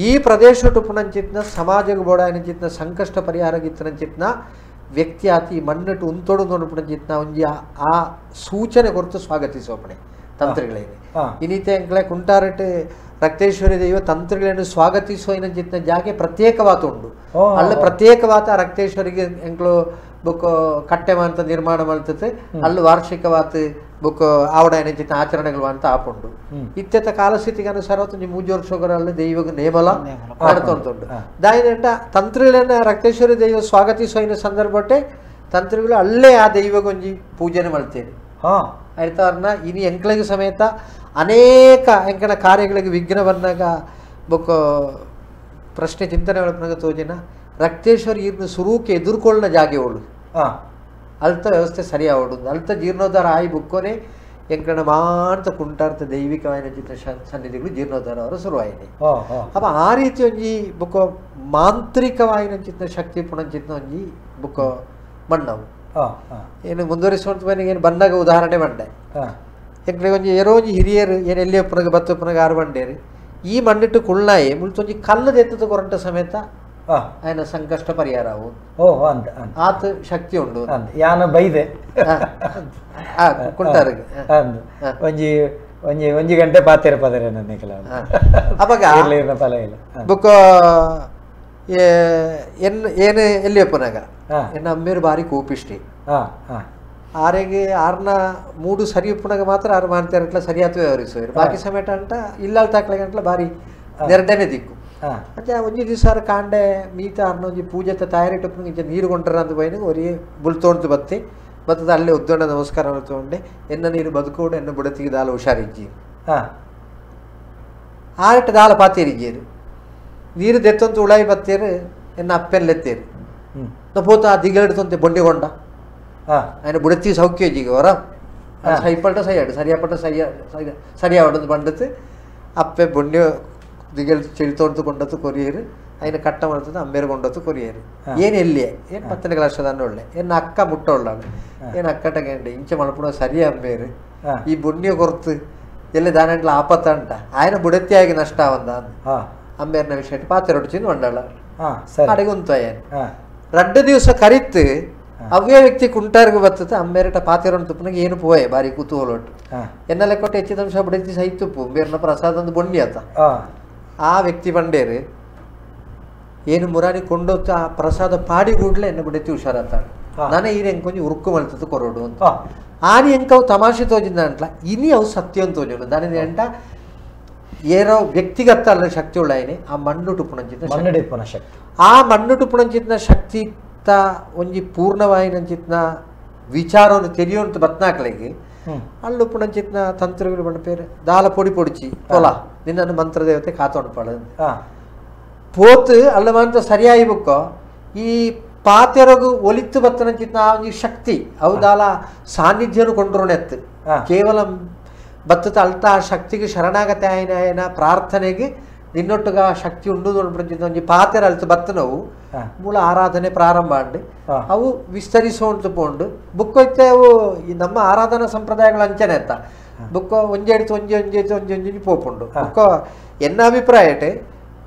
ಈ ಪ್ರದೇಶ ಟುಪುಣಂಚಿತ್ನ ಸಮಾಜಕ್ಕೆ ಬೋಡಾಯಿನಂಚಿತ್ನ ಸಂಕಷ್ಟ ಪರಿಹಾರಗಿತ್ತನಂಚಿತ್ನ ವ್ಯಕ್ತಿ ಆತಿ ಮಣ್ಣಿಟ್ಟು ಉಂತೊಡು ನೋಡ್ಪುಣಂಚಿತ್ನ ಒಂಜಿ ಆ ಸೂಚನೆ ಕೊರತು ಸ್ವಾಗತಿಸೋಪಣೆ ತಂತ್ರಗಳೇನೆ ಇನ್ನಿತೆ ಎಂಕ್ಲೆ ಕುಂಟಾರಟ್ ರಕ್ತೇಶ್ವರಿ ದೈವ ತಂತ್ರಗಳನ್ನು ಸ್ವಾಗತಿಸೋ ಏನಂಚಿತ್ನ ಜಾಗೆ ಪ್ರತ್ಯೇಕವಾತ ಉಂಡು ಅಲ್ಲ ಪ್ರತ್ಯೇಕವಾದ ರಕ್ತೇಶ್ವರಿಗೆ ಎಂಕ್ಲು ಬುಕ್ ಕಟ್ಟೆ ಅಂತ ನಿರ್ಮಾಣ ಮಾಡ್ತದೆ ಅಲ್ಲಿ ವಾರ್ಷಿಕವಾದ ಬುಕ್ ಆವಡ ಏನಂಚಿತ್ನ ಆಚರಣೆಗಳು ಅಂತ ಆಪುಂಡು ಇತ್ಯತ ಕಾಲಸ್ಥಿತಿಗೆ ಅನುಸಾರ ಮೂಜು ವರ್ಷಗಳಲ್ಲಿ ದೈವಗ ನೇಮಲ ಮಾಡ್ತೊಂದುಂಡು ದಾಯಿನೆಂಟ ತಂತ್ರಗಳನ್ನ ರಕ್ತೇಶ್ವರಿ ದೈವ ಸ್ವಾಗತಿಸುವ ಸಂದರ್ಭಟ್ಟೆ ತಂತ್ರಗಳು ಅಲ್ಲೇ ಆ ದೈವಗೊಂಜಿ ಪೂಜೆನೆ ಮಾಡ್ತೇನೆ ಆಯ್ತಾರ್ನ ಇನ್ನು ಎಂಕ್ಳಿಗೆ ಸಮೇತ ಅನೇಕ ಎಂಕನ ಕಾರ್ಯಗಳಿಗೆ ವಿಘ್ನ ಬಂದಾಗ ಬುಕ್ ಪ್ರಶ್ನೆ ಚಿಂತನೆ ಒಳಪನಾಗ ತೋಜಿನ ರಕ್ತೇಶ್ವರಿ ಇರ್ನ ಸುರೂಕೆ ಎದುರ್ಕೊಳ್ಳ ಜಾಗೆ ಅವಳು ಅಲ್ತ ವ್ಯವಸ್ಥೆ ಸರಿಯಾವಡು ಅಲ್ತ ಜೀರ್ಣೋದ್ಧಾರ ಆಯಿ ಬುಕ್ಕೋನೆ ಎಂಕಣ ಮಾಂತ ಕುಂಟಾರ್ಥ ದೈವಿಕವಾದ ಚಿತ್ರ ಸನ್ನಿಧಿಗಳು ಜೀರ್ಣೋದ್ಧಾರ ಅವರ ಶುರುವಾಯಿನಿ ಅಪ್ಪ ಆ ರೀತಿ ಒಂಜಿ ಬುಕ್ ಮಾಂತ್ರಿಕವಾಯಿನ ಚಿತ್ರ ಶಕ್ತಿ ಪುಣಂಚಿತ್ನ ಒಂಜಿ ಬುಕ್ ಮಣ್ಣವು ಏನು ಮುಂದುವರಿಸುವಂತ ಮನೆಗೆ ಏನು ಬಂದಾಗ ಉದಾಹರಣೆ ಬಂಡೆ ಎಂಕ್ಳಿಗೆ ಒಂಜಿ ಏನೋ ಒಂಜಿ ಹಿರಿಯರು ಏನು ಎಲ್ಲಿಯಪ್ಪನಾಗ ಬತ್ತಪ್ಪನಾಗ ಆರು ಬಂಡೇರಿ ಈ ಮಣ್ಣಿಟ್ಟು ಕುಳ್ಳಾಯಿ ಮುಳ್ತೊಂಜಿ ಕಲ್ಲದ ಎತ್ತದ ಕೊರಂಟ ಸಮೇತ ఆయన ಸಂಕಷ್ಟ ಪರಿಹಾರವು ಆತ ಶಕ್ತಿ ಉಂಡು ಯಾನ ಬೈದೆ ಕುಂಟಾರಿಗೆ ಒಂಜಿ ಒಂಜಿ ಒಂಜಿ ಗಂಟೆ ಪಾತೆರ ಪದರೆ ನನ್ನ ಕೆಲ ಅವಾಗ ಬುಕ್ ಏನು ಎಲ್ಲಿಯಪ್ಪನಾಗ ಎನ್ನ ಅಮ್ಮೇರು ಬಾರಿ ಕೋಪಿಷ್ಟಿ ಆರೆಗೆ ಆರ್ನ ಮೂಡು ಸರಿ ಉಪ್ಪುನಾಗ ಮಾತ್ರ ಆರು ಮಾಡ್ತಾರೆ ಅಟ್లా ಸರಿಯಾತು ವ್ಯವಹರಿಸುವರು ಬಾಕಿ ಸಮೇತ ಅಂತ ಇಲ್ಲಲ್ ತಾಕ್ಲಾಗ ಅಂಟ್ಲ ಬಾರಿ ನೆರಡನೇ ದಿಕ್ಕು ಮತ್ತೆ ಒಂಜಿ ದಿವಸ ಕಾಂಡೆ ಮೀತ ಆರ್ನ ಒಂಜಿ ಪೂಜೆ ತಯಾರಿ ಟಪ್ಪನಿಗೆ ಇಂಚ ನೀರು ಕೊಂಡ್ರ ಅಂತ ಬೈನಿಗೆ ಒರಿ ಬುಲ್ತೋಣ್ತು ಬತ್ತಿ ಬತ್ತದ ಅಲ್ಲೇ ಉದ್ದೊಂಡ ನಮಸ್ಕಾರ ತಗೊಂಡೆ ಎನ್ನ ನೀರು ಬದುಕೋಡು ಎನ್ನ ಬುಡತಿಗೆ ದಾಲ ಹುಷಾರಿಜ್ಜಿ ಆರಟ್ಟು ದಾಲ ಪಾತೇರಿಜ್ಜೇರು ನೀರು ದೆತ್ತಂತ ಉಳಾಯಿ ಬತ್ತೇರು ಎನ್ನ ಅಪ್ಪೆಲ್ಲೆತ್ತೇರು ನಪೋತ ಆ ದಿಗಲೆಡ್ತಂತೆ ಬೊಂಡಿಗೊಂಡ അതിന് ബുടത്തി സൗഖ്യം ചെയ്യുക ഓറാം സൈപ്പട്ട സൈയാട് സരിയാപ്പട്ട സരിയാവടന്ന് പണ്ടത്ത് അപ്പെ ബൊണ്യ ദിഗൽ ചെഴുത്തോടത്ത് കൊണ്ടത്ത് കൊറിയർ അതിന് കട്ട മണത്തത് അമ്മേര് കൊണ്ടത്ത് കൊറിയർ ಏನು ಎಲ್ಲಿಯೇ ಏನು 10ನೇ ಕ್ಲಾಸ್ ಅದಾನೆ ಒಳ್ಳೆ ಏನು ಅಕ್ಕ ಮುಟ್ಟ ಒಳ್ಳಾಳು ಏನು ಅಕ್ಕಟಗೆ ಇಂಚ ಮಳಪುಣ ಸರಿಯ ಅಮ್ಮೇರು ಈ ಬುಣ್ಯ ಕೊರತು ಎಲ್ಲಿ ದಾನಂಟ್ಲ ಆಪತ್ತ ಅಂಟ ಆಯ್ನ ಬುಡತಿಯಾಗಿ ನಷ್ಟ ಅವಂದ ಅಮ್ಮೇರ್ನ ವಿಷಯ ಪಾತ್ರೆ ಒಂಡಾಳ ಅಡಿಗುಂತಾಯನ್ 2 ದಿವಸ ಕರಿತು ಅವ್ಯ ವ್ಯಕ್ತಿ ಕುಂಟಾರ್ಗೆ ಬರ್ತದೆ ಅಮ್ಮೇರಟ ಪಾತಿರೋನ್ ತುಪ್ಪನಾಗ ಏನು ಪೋಯೆ ಬಾರಿ ಕುತೂಹಲೊಟ್ಟು ಎನ್ನಲೆ ಕೊಟ್ಟು ಹೆಚ್ಚಿದ ಅಂಶ ಬಿಡತಿ ಸಹಿತುಪ್ಪು ಬೇರ್ನ ಪ್ರಸಾದ ಒಂದು ಬೊಂಡಿ ಆತ ಆ ವ್ಯಕ್ತಿ ಬಂಡೇರು ಏನು ಮುರಾನಿ ಕೊಂಡೊತ್ತ ಆ ಪ್ರಸಾದ ಪಾಡಿ ಕೂಡ್ಲೆ ಎನ್ನ ಬಿಡತಿ ಹುಷಾರಾತ ನಾನೇ ಈರು ಎಂಕೊಂಜಿ ಉರುಕು ಮಲ್ತದ್ದು ಕೊರೋಡು ಅಂತ ಆನಿ ಎಂಕವು ತಮಾಷೆ ತೋಜಿಂದ ಅಂಟ್ಲ ಇನಿ ಅವು ಸತ್ಯ ಅಂತ ತೋಜೋಡು దాని ಅಂಟ ಏರೋ ವ್ಯಕ್ತಿಗತ ಅಲ್ಲ ಶಕ್ತಿ ಉಳ್ಳಾಯನೆ ಆ ಮಣ್ಣುಟು ಪುಣಂಚಿತ ಶಕ್ತಿ ಆ ಮಣ್ಣುಟು ಪುಣಂಚಿತ್ನ ಶಕ್ತಿ ಒಂಜಿ ಪೂರ್ಣವಾಯಿನಂಚಿತ್ನ ವಿಚಾರವನ್ನು ತೆರೆಯುವಂತ ಬತ್ನಾಕ್ಲೆಗೆ ಅಲ್ಲು ಪುಣಂಚಿತ್ನ ತಂತ್ರಗಳು ಬಂಡ ಪೇರು ದಾಲ ಪೊಡಿ ಪೊಡಿಚಿ ಪೊಲ ನಿನ್ನನ್ನು ಮಂತ್ರ ದೇವತೆ ಕಾತೊಂಡು ಪಳ ಪೋತು ಅಲ್ಲ ಮಂತ್ರ ಸರಿಯಾಗಿ ಬುಕ್ಕೋ ಈ ಪಾತೆರಗು ಒಲಿತ್ತು ಬತ್ತನಂಚಿತ್ನ ಆ ಒಂಜಿ ಶಕ್ತಿ ಅವು ದಾಲ ಸಾನ್ನಿಧ್ಯನು ಕೊಂಡ್ರೋನೆತ್ತು ಕೇವಲ ಬತ್ತದ ಅಲ್ತ ಆ ಶಕ್ತಿಗೆ ಶರಣಾಗತೆ ಆಯ್ನ ಪ್ರಾರ್ಥನೆಗೆ ನಿನ್ನೊಟ್ಟುಗ ಶಕ್ತಿ ಉಂಡು ಒಂಜಿ ಪಾತೆರ ಅಲ್ತು ಬತ್ತನವು ಮೂಲ ಆರಾಧನೆ ಪ್ರಾರಂಭ ಅಂಡು ಅವು ವಿಸ್ತರಿಸೋಂತು ಪೋಂಡು ಬುಕ್ಕೊಯ್ತೆ ಅವು ಈ ನಮ್ಮ ಆರಾಧನಾ ಸಂಪ್ರದಾಯಗಳು ಅಂಚನೆ ಅಂತ ಬುಕ್ಕ ಒಂಜೆಡ್ತು ಒಂಜಿ ಪೋಪುಂಡು ಬುಕ್ಕ ಎನ್ನ ಅಭಿಪ್ರಾಯಟೆ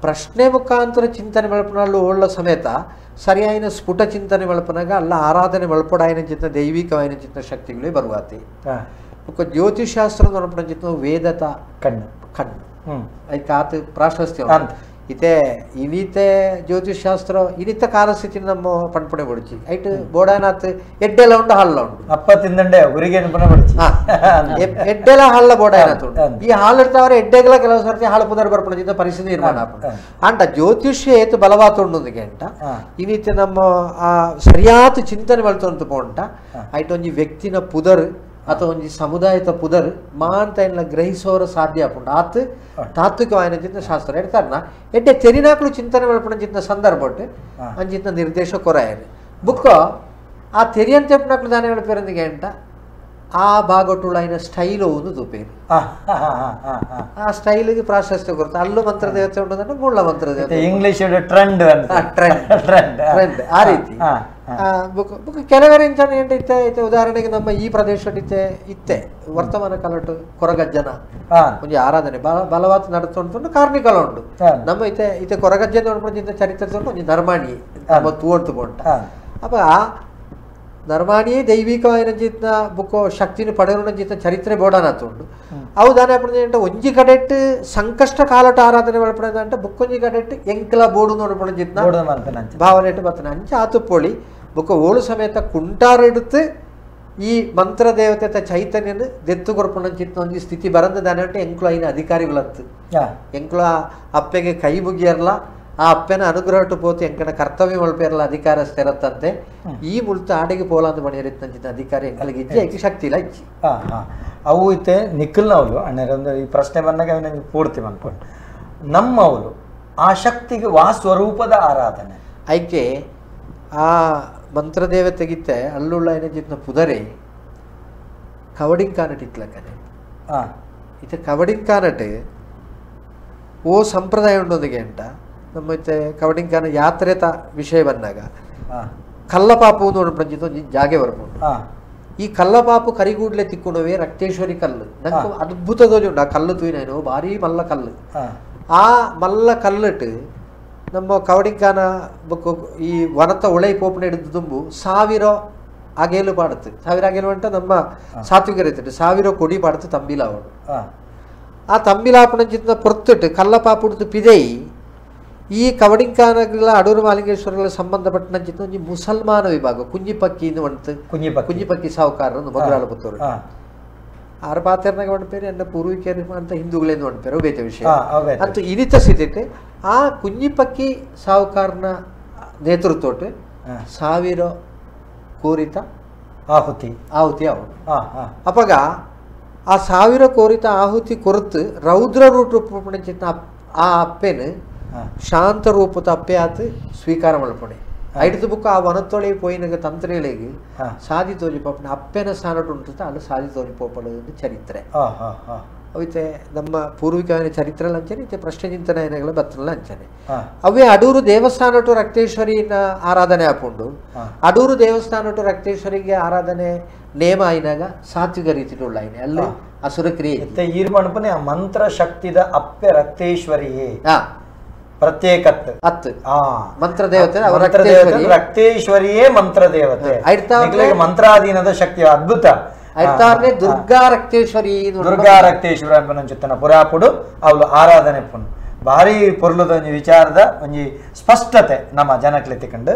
ಪ್ರಶ್ನೆ ಮುಖಾಂತರ ಚಿಂತನೆ ಮಲ್ಪನಲ್ಲು ಒಳ್ಳ ಸಮೇತ ಸರಿಯಾಯಿನ ಸ್ಫುಟ ಚಿಂತನೆ ಮಲ್ಪನಾಗ ಅಲ್ಲ ಆರಾಧನೆ ಮಲ್ಪಡಾಯಿನ ಚಿಂತ ದೈವಿಕವಾಯಿನ ಚಿಂತ ಶಕ್ತಿಗಳೇ ಬರುವಾತಿ ಬುಕ್ಕ ಜ್ಯೋತಿಷಾಸ್ತ್ರ ಮಲ್ಪನ ಚಿಂತ ವೇದತ ಕಣ್ಣು ಆಯ್ತು ಪ್ರಾಶಸ್ತ್ಯ ಇತೆ ಇನಿತೆ ಜ್ಯೋತಿಷಾಸ್ತ್ರ ಇನಿತ ಕಾಲಸ್ಥಿತಿ ನಮ್ಮ ಪಂಪಣೆ ಬಡಿಚಿ ಐಟ್ ಬೋಡಾನಾತ್ ಎಡ್ಡೆಲ್ಲ ಉಂಡು ಹಳ್ಳ ಉಂಡು ಅಪ್ಪ ತಿಂದಂಡೆ ಊರಿಗೆ ಎಡ್ಡೆಲ್ಲ ಹಳ್ಳ ಬೋಡಾನಾತ್ ಉಂಟು ಈ ಹಾಲು ಇರ್ತಾವ್ರೆ ಎಡ್ಡೆಗಳ ಕೆಲವು ಸರ್ತಿ ಹಾಳು ಪುದರ್ ಬರ್ಪಡಿದ ಪರಿಸ್ಥಿತಿ ನಿರ್ಮಾಣ ಅಂಟ ಜ್ಯೋತಿಷ್ಯ ಏತು ಬಲವಾತ ಉಂಡೊಂದಿಗೆ ಅಂಟ ಇನಿತೆ ನಮ್ಮ ಆ ಸರಿಯಾದ ಚಿಂತನೆ ಮಲ್ತೊಂದು ಪೋಂಟ ಐಟ್ ಒಂಜಿ ವ್ಯಕ್ತಿನ ಪುದರ್ ಅಥವಾ ಒಂಜಿ ಸಮುದಾಯದ ಪುದರ್ ಮಾಂತ ಎಲ್ಲ ಗ್ರಹಿಸೋರ ಸಾಧ್ಯ ಆಪುಂಡು ಆತ್ ತಾತ್ವಿಕವಾಯಿನ ಚಿಂತ ಶಾಸ್ತ್ರ ಹೇಳ್ತಾರನ ಎಡ್ಡೆ ತೆರಿನಾಕ್ಲು ಚಿಂತನೆ ಮಲ್ಪಣ ಚಿಂತ ಸಂದರ್ಭ ಅಂಚಿನ ನಿರ್ದೇಶ ಕೊರಾಯರು ಬುಕ್ಕ ಆ ತೆರಿಯಂತ ಎಪ್ಪನಾಕ್ಲು ದಾನ ಹೇಳ್ಪೇರಂದಿಗೆ ಅಂಟ ಆ ಭಾಗಟುಳ ಆಯ್ನ ಸ್ಟೈಲು ಒಂದು ತೂಪೇರು ಆ ಸ್ಟೈಲಿಗೆ ಪ್ರಾಶಸ್ತ್ಯ ಕೊರತೆ ಅಲ್ಲೂ ಮಂತ್ರ ದೇವತೆ ಉಂಟು ಮುಳ್ಳ ಮಂತ್ರ ದೇವತೆ ಇಂಗ್ಲಿಷ್ ಟ್ರೆಂಡ್ ಟ್ರೆಂಡ್ ಆ ರೀತಿ ಬುಕ್ ಕೆಲವರ ಇಂಚನೆ ಏನಿತ್ತೆ ಐತೆ ಉದಾಹರಣೆಗೆ ನಮ್ಮ ಈ ಪ್ರದೇಶ ಇತ್ತೆ ವರ್ತಮಾನ ಕಾಲಟ್ಟು ಕೊರಗಜ್ಜನ ಒಂಜಿ ಆರಾಧನೆ ಬಲವಾತ ನಡ್ತೊಂಡು ಕಾರ್ಮಿಕಲ ಉಂಡು ನಮ್ಮ ಇತೆ ಕೊರಗಜ್ಜನ ನೋಡ್ಕೊಂಡು ಚರಿತ್ರೆ ತಗೊಂಡು ಒಂಜಿ ನರ್ಮಾಣಿ ತೂವಂತು ಪೋಂಟ ಅಪ್ಪ ನರ್ಮಾಣಿಯೇ ದೈವಿಕವಾಯಿನ ಜಿತ್ನ ಬುಕ್ಕೋ ಶಕ್ತಿನ ಪಡೆಯೋಣ ಜಿತ್ನ ಚರಿತ್ರೆ ಬೋಡಾನತ್ತುಂಡು ಅವು ದಾನ ಪಡೆದ ಒಂಜಿ ಕಡೆಟ್ ಸಂಕಷ್ಟ ಕಾಲಟ ಆರಾಧನೆ ಮಲ್ಪಣದ ಅಂಟ ಬುಕ್ಕೊಂಜಿ ಕಡೆಟ್ ಎಂಕಲ ಬೋಡು ನೋಡ್ಪಣ ಜಿತ್ನ ಭಾವನೆ ಬತ್ತನ ಅಂಚ ಆತುಪ್ಪೊಳಿ ಬುಕ್ಕ ಓಳು ಸಮೇತ ಕುಂಟಾರೆಡುತ್ತು ಈ ಮಂತ್ರ ದೇವತೆ ಚೈತನ್ಯನ ದೆತ್ತು ಕೊರ್ಪಣ ಜಿತ್ನ ಒಂಜಿ ಸ್ಥಿತಿ ಬರಂದ ದಾನ ಅಂಟೆ ಎಂಕ್ಲು ಐನ ಅಧಿಕಾರಿಗಳತ್ತು ಎಂಕ್ಲು ಅಪ್ಪೆಗೆ ಕೈ ಮುಗಿಯರ್ಲ ಆ ಅಪ್ಪನ ಅನುಗ್ರಹಟ್ಟು ಪೋತು ಎಂಕನ ಕರ್ತವ್ಯ ಮಲ್ಪೇರಲ್ಲ ಅಧಿಕಾರ ಸ್ಥಿರತ್ತಂತೆ ಈ ಮುಳ್ತ ಆಡೆಗೆ ಪೋಲಾಂದು ಮಣಿಯರಿತ್ತಂಚಿನ ಅಧಿಕಾರಿ ಎಂಕಲಿಗೆ ಇಜ್ಜಿ ಐಕಿ ಶಕ್ತಿ ಇಲ್ಲ ಇಜ್ಜಿ ಅವು ಐತೆ ನಿಖಿಲ್ನವಳು ಅಣ್ಣರೊಂದು ಈ ಪ್ರಶ್ನೆ ಬಂದಾಗ ಅವನಿಗೆ ಪೂರ್ತಿ ಅನ್ಕೊಂಡು ನಮ್ಮವಳು ಆ ಶಕ್ತಿಗೆ ಸ್ವರೂಪದ ಆರಾಧನೆ ಐಕೆ ಆ ಮಂತ್ರ ದೇವತೆಗಿತ್ತೆ ಅಲ್ಲುಳ್ಳ ಏನಜಿತ್ನ ಪುದರೆ ಕವಡಿಂಗ್ ಕಾನಟ್ ಇತ್ಲಕ್ಕನೆ ಇತ್ತೆ ಕವಡಿಂಗ್ ಕಾನಟ್ ಓ ಸಂಪ್ರದಾಯ ಉಂಡೊಂದಿಗೆ ಅಂಟ ನಮ್ಮ ಇತ್ತೆ ಕವಡಿಂಗ್ ಕಾನ ಯಾತ್ರೆತ ವಿಷಯ ಬಂದಾಗ ಕಲ್ಲಪಾಪು ನೋಡ್ಬಿಟ್ಟು ಒಂಜಿ ಜಾಗೆ ಬರ್ಬೋದು ಈ ಕಲ್ಲಪಾಪು ಕರಿಗೂಡ್ಲೆ ತಿಕ್ಕೊಂಡವೇ ರಕ್ತೇಶ್ವರಿ ಕಲ್ಲು ನಂಗೆ ಅದ್ಭುತದಲ್ಲಿ ಉಂಟು ಆ ಕಲ್ಲು ತೂಯಿನೇನು ಭಾರಿ ಮಲ್ಲ ಕಲ್ಲು ಆ ಮಲ್ಲ ಕಲ್ಲಟ್ಟು ನಮ್ಮ ಕವಡಿಂಕಾನ ಬುಕ್ಕು ಈ ವನತ ಉಳೈ ಪೋಪನೆ ಹಿಡಿದು ತುಂಬು 1000 ಅಗೇಲು ಪಾಡುತ್ತೆ 1000 ಅಗೇಲು ಅಂತ ನಮ್ಮ ಸಾತ್ವಿಕರು ಇತ್ತು 1000 ಕೊಡಿ ಪಾಡುತ್ತೆ ತಂಬಿಲ ಅವಳು ಆ ತಂಬಿಲಾಪಣ ಚಿತ್ನ ಪೊರ್ತುಟ್ಟು ಕಲ್ಲಪಾಪು ಹಿಡಿದು ಪಿದೈ ಈ ಕವಡಿಂಕಾನಗಳ ಅಡೂರು ಮಾಲಿಂಗೇಶ್ವರಗಳ ಸಂಬಂಧಪಟ್ಟಂಚಿತ್ತ ಒಂಜಿ ಮುಸಲ್ಮಾನ ವಿಭಾಗ ಕುಂಜಿಪಕ್ಕಿ ಬಂತು ಕುಂಜಿಪಕ್ಕಿ ಸಾಹುಕಾರರನ್ನು ಮಧುರಾಲ ಪುತ್ತೂರು ಆರು ಪಾತೆರ್ನಾಗ ಪಂಡ್ಪೇರು ಎನ್ನ ಪೂರ್ವಿಕರು ಅಂತ ಹಿಂದೂಗಳೇನು ಪಂಡ್ಪೇರು ಬೇತೆ ವಿಷಯ ಅಂತೂ ಇನಿತ ಸ್ಥಿತಿ ಆ ಕುಂಜಿಪಕ್ಕಿ ಸಾಹುಕಾರನ ನೇತೃತ್ವಟ್ಟು 1000 ಕೋರಿತ ಆಹುತಿ ಅವರು ಅಪಗ ಆ 1000 ಕೋರಿತ ಆಹುತಿ ಕೊರತು ರೌದ್ರ ರೂಪ ಆ ಅಪ್ಪೆನು ಶಾಂತ ರೂಪದ ಅಪ್ಪೆ ಆತು ಸ್ವೀಕಾರ ಮಲ್ಪಣೆ ಐದು ಬುಕ್ ಆ ವನತೊಳೆ ಪೋಯಿನ ತಂತ್ರೆಗಳಿಗೆ ಸಾದಿ ತೋಜಿ ಪಾಪನ ಅಪ್ಪೆನ ಸ್ಥಾನಟ್ಟು ಉಂಟು ಅಲ್ಲಿ ಸಾದಿ ತೋಜಿ ಪೋಪಳ ಚರಿತ್ರೆ ಅವೈತೆ ನಮ್ಮ ಪೂರ್ವಿಕమైన ಚರಿತ್ರೆಲ್ಲ ಅಂಚನೆ ಇತ್ತೆ ಪ್ರಶ್ನೆ ಚಿಂತನೆಗಳ ಬತ್ತನಲ್ಲ ಅಂಚನೆ ಅವೇ ಅಡೂರು ದೇವಸ್ಥಾನ ಟು ರಕ್ತೇಶ್ವರಿನ ಆರಾಧನೆ ಹಾಕೊಂಡು ಅಡೂರು ದೇವಸ್ಥಾನ ಟು ರಕ್ತೇಶ್ವರಿಗೆ ಆರಾಧನೆ ನೇಮ ಆಯ್ನಾಗ ಸಾತ್ವಿಕ ರೀತಿ ಉಳ್ಳಾಯ್ನೆ ಅಲ್ಲಿ ಅಸುರ ಕ್ರಿಯೆ ಈರ್ ಮಣಪನೆ ಮಂತ್ರ ಶಕ್ತಿದ ಅಪ್ಪೆ ರಕ್ತೇಶ್ವರಿಯೇ ಪ್ರತ್ಯೇಕತ್ ಅತ್ ಮಂತ್ರ ದೇವತೆ ರಕ್ತೇಶ್ವರಿಯೇ ಮಂತ್ರ ದೇವತೆ ಮಂತ್ರಾಧೀನದ ಶಕ್ತಿ ಅದ್ಭುತ ದುರ್ಗಾ ರಕ್ತೇಶ್ವರಿ ಅನ್ಪನಂಚಿತ್ತನ ಪುರಾಪುಡು ಅವಳು ಆರಾಧನೆ ಪುಣ್ ಭಾರಿ ಪೊರ್ಲುದ ಒಂಜಿ ವಿಚಾರದ ಒಂಜಿ ಸ್ಪಷ್ಟತೆ ನಮ್ಮ ಜನಕ್ಲೆತ್ತಿಕೊಂಡು